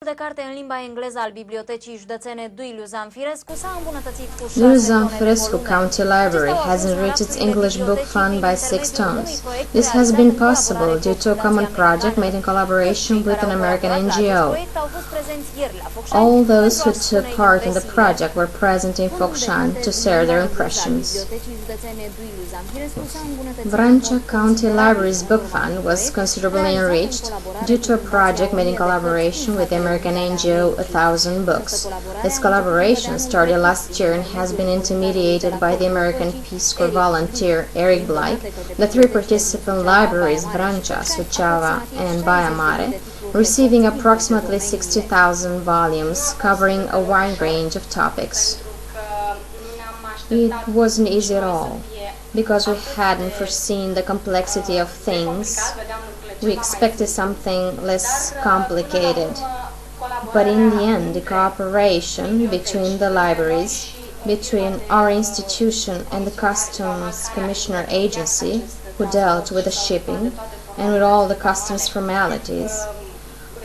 de carte în limba engleză al Bibliotecii Județene Duilu Zamfirescu s-a îmbunătățit cu 6 Duilu tone de Zamfirescu volume. County Library has enriched its English book fund by 6 tons. This has been possible due to a common project made in collaboration with an American NGO. All those who took part in the project were present in Focșani to share their impressions. Vrancea County Library's book fund was considerably enriched due to a project made in collaboration with the American NGO 1,000 Books. This collaboration started last year and has been intermediated by the American Peace Corps volunteer Eric Blake. The 3 participant libraries, Vrancea, Suceava, and Baia Mare, receiving approximately 60,000 volumes covering a wide range of topics. It wasn't easy at all, because we hadn't foreseen the complexity of things. We expected something less complicated. But in the end, the cooperation between the libraries, between our institution and the Customs Commissioner Agency, who dealt with the shipping and with all the customs formalities,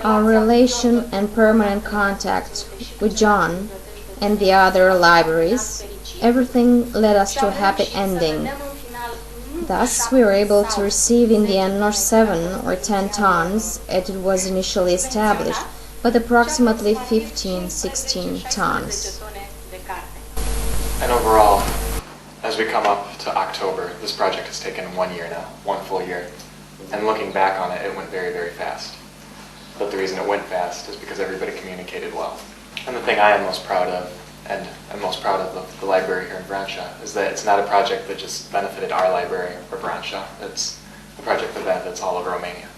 our relation and permanent contact with John and the other libraries, everything led us to a happy ending. Thus, we were able to receive in the end not 7 or 10 tons, as it was initially established, but approximately 15-16 tons. And overall, as we come up to October, this project has taken 1 year now, 1 full year. And looking back on it, it went very, very fast. But the reason it went fast is because everybody communicated well. And the thing I am most proud of, and I'm most proud of the library here in Vrancea, is that it's not a project that just benefited our library or Vrancea. It's a project that benefits all of Romania.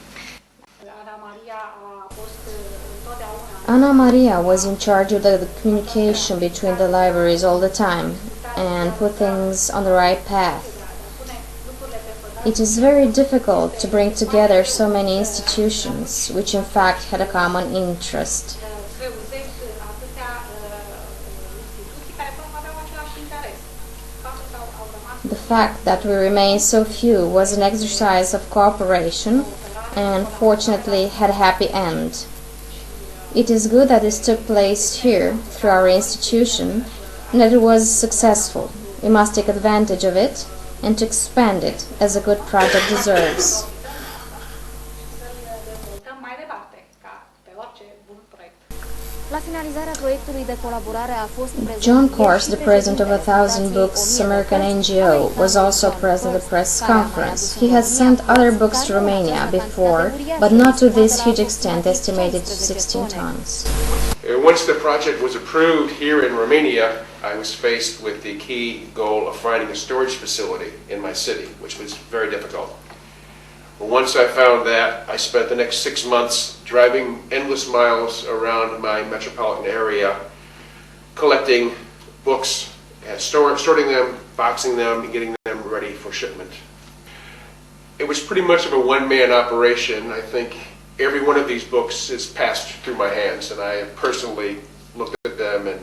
Ana Maria was in charge of the communication between the libraries all the time and put things on the right path. It is very difficult to bring together so many institutions, which in fact had a common interest. The fact that we remained so few was an exercise of cooperation and fortunately had a happy end. It is good that this took place here through our institution and that it was successful. We must take advantage of it and to expand it as a good project deserves. John Kors, the president of 1,000 Books American NGO, was also present at the press conference. He has sent other books to Romania before, but not to this huge extent, estimated to 16 tons. Once the project was approved here in Romania, I was faced with the key goal of finding a storage facility in my city, which was very difficult. Once I found that, I spent the next 6 months driving endless miles around my metropolitan area, collecting books, and sorting them, boxing them, and getting them ready for shipment. It was pretty much of a one-man operation. I think every one of these books has passed through my hands, and I personally looked at them and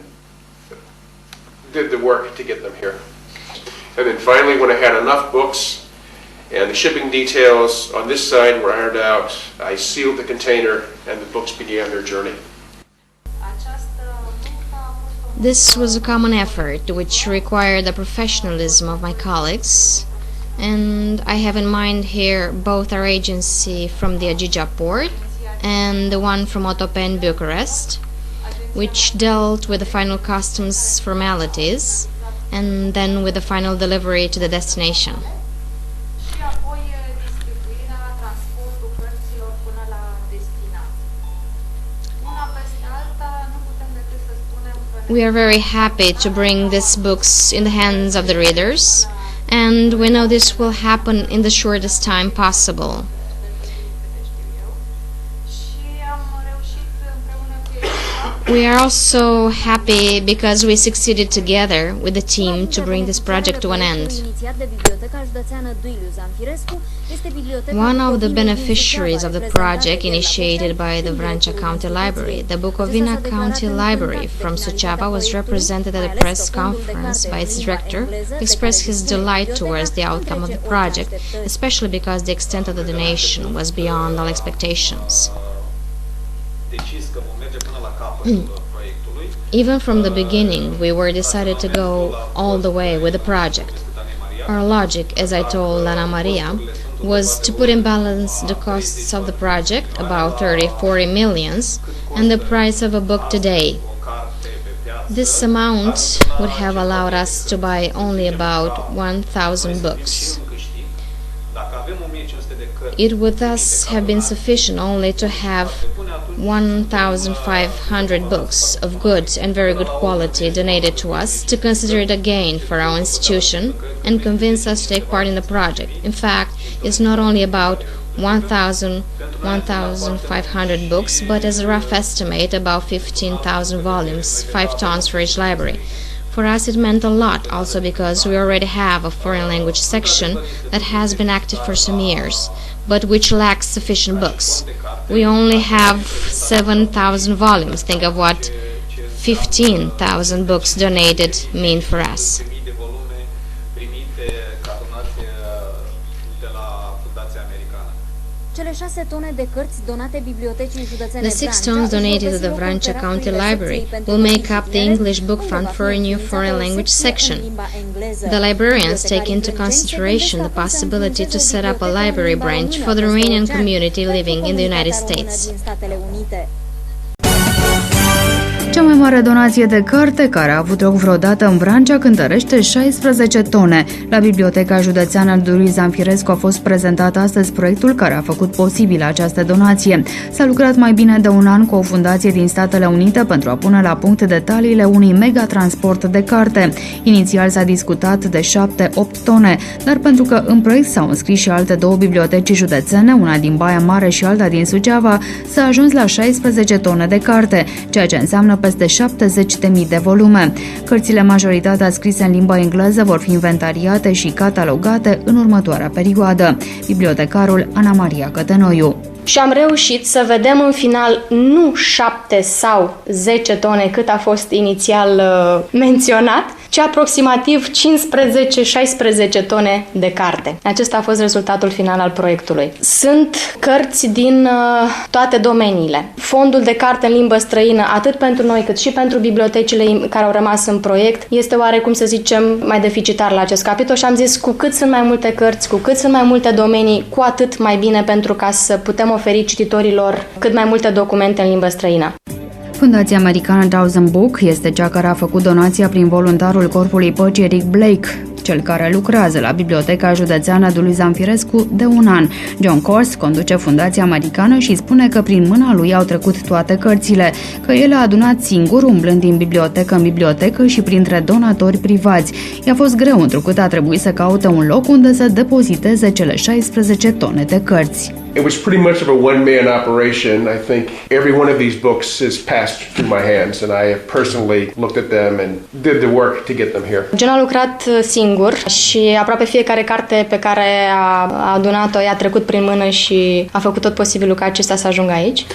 did the work to get them here. And then finally, when I had enough books, and the shipping details on this side were ironed out, I sealed the container and the books began their journey. This was a common effort which required the professionalism of my colleagues, and I have in mind here both our agency from the Agigea port and the one from Otopen, Bucharest, which dealt with the final customs formalities and then with the final delivery to the destination. We are very happy to bring these books in the hands of the readers, and we know this will happen in the shortest time possible. We are also happy because we succeeded together with the team to bring this project to an end. One of the beneficiaries of the project initiated by the Vrancea County Library, the Bucovina County Library from Suceava, was represented at a press conference by its director, who expressed his delight towards the outcome of the project, especially because the extent of the donation was beyond all expectations. Even from the beginning, we were decided to go all the way with the project. Our logic, as I told Ana Maria, was to put in balance the costs of the project, about 30-40 millions, and the price of a book today. This amount would have allowed us to buy only about 1,000 books. It would thus have been sufficient only to have 1,500 books of good and very good quality donated to us to consider it a gain for our institution and convince us to take part in the project. In fact, it's not only about 1,500 books, but as a rough estimate, about 15,000 volumes, 5 tons for each library. For us it meant a lot, also because we already have a foreign language section that has been active for some years, but which lacks sufficient books. We only have 7,000 volumes. Think of what 15,000 books donated mean for us. Cele 6 tone de cărți donate bibliotecii județene The 6 tons donated to the Vrancea County Library will make up the English book fund for a new foreign language section. The librarians take into consideration the possibility to set up a library branch for the Romanian community living in the United States. Cea mai mare donație de carte care a avut loc vreodată în Vrancea cântărește 16 tone. La Biblioteca Județeană Doris Zamfirescu a fost prezentat astăzi proiectul care a făcut posibilă această donație. S-a lucrat mai bine de un an cu o fundație din Statele Unite pentru a pune la punct detaliile unui megatransport de carte. Inițial s-a discutat de 7-8 tone, dar pentru că în proiect s-au înscris și alte 2 biblioteci județene, una din Baia Mare și alta din Suceava, s-a ajuns la 16 tone de carte, ceea ce înseamnă peste 70.000 de volume. Cărțile majoritatea scrise în limba engleză vor fi inventariate și catalogate în următoarea perioadă. Bibliotecarul Ana Maria Cătănoiu. Și am reușit să vedem în final nu 7 sau 10 tone cât a fost inițial menționat, ci aproximativ 15-16 tone de carte. Acesta a fost rezultatul final al proiectului. Sunt cărți din toate domeniile. Fondul de carte în limbă străină, atât pentru noi cât și pentru bibliotecile care au rămas în proiect, este oarecum, să zicem, mai deficitar la acest capitol și am zis cu cât sunt mai multe cărți, cu cât sunt mai multe domenii, cu atât mai bine pentru ca să putem oferi cititorilor cât mai multe documente în limbă străină. Fundația americană Thousand Book este cea care a făcut donația prin voluntarul Corpului Păcii Eric Blake, cel care lucrează la Biblioteca Județeană Doris Zamfirescu de un an. John Kors conduce Fundația americană și spune că prin mâna lui au trecut toate cărțile, că el a adunat singur, umblând din bibliotecă în bibliotecă și printre donatori privați. I-a fost greu, întrucât a trebuit să caute un loc unde să depoziteze cele 16 tone de cărți. It was pretty much of a one-man operation. I think every one of these books has passed through my hands, and I have personally looked at them and did the work to get them here. John a lucrat singur și aproape fiecare carte pe care a adunat-o i-a trecut prin mână și a făcut tot posibilul ca acestea să ajungă aici.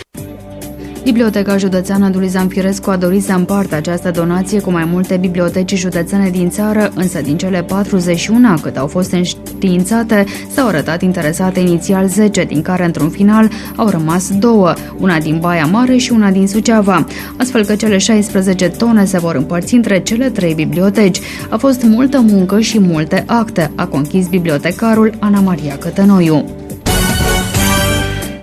Biblioteca Județeană Doris Zamfirescu a dorit să împartă această donație cu mai multe biblioteci județene din țară, însă din cele 41 cât au fost înștiințate, s-au arătat interesate inițial 10, din care într-un final au rămas 2, una din Baia Mare și una din Suceava, astfel că cele 16 tone se vor împărți între cele 3 biblioteci. A fost multă muncă și multe acte, a conchis bibliotecarul Ana Maria Cătănoiu.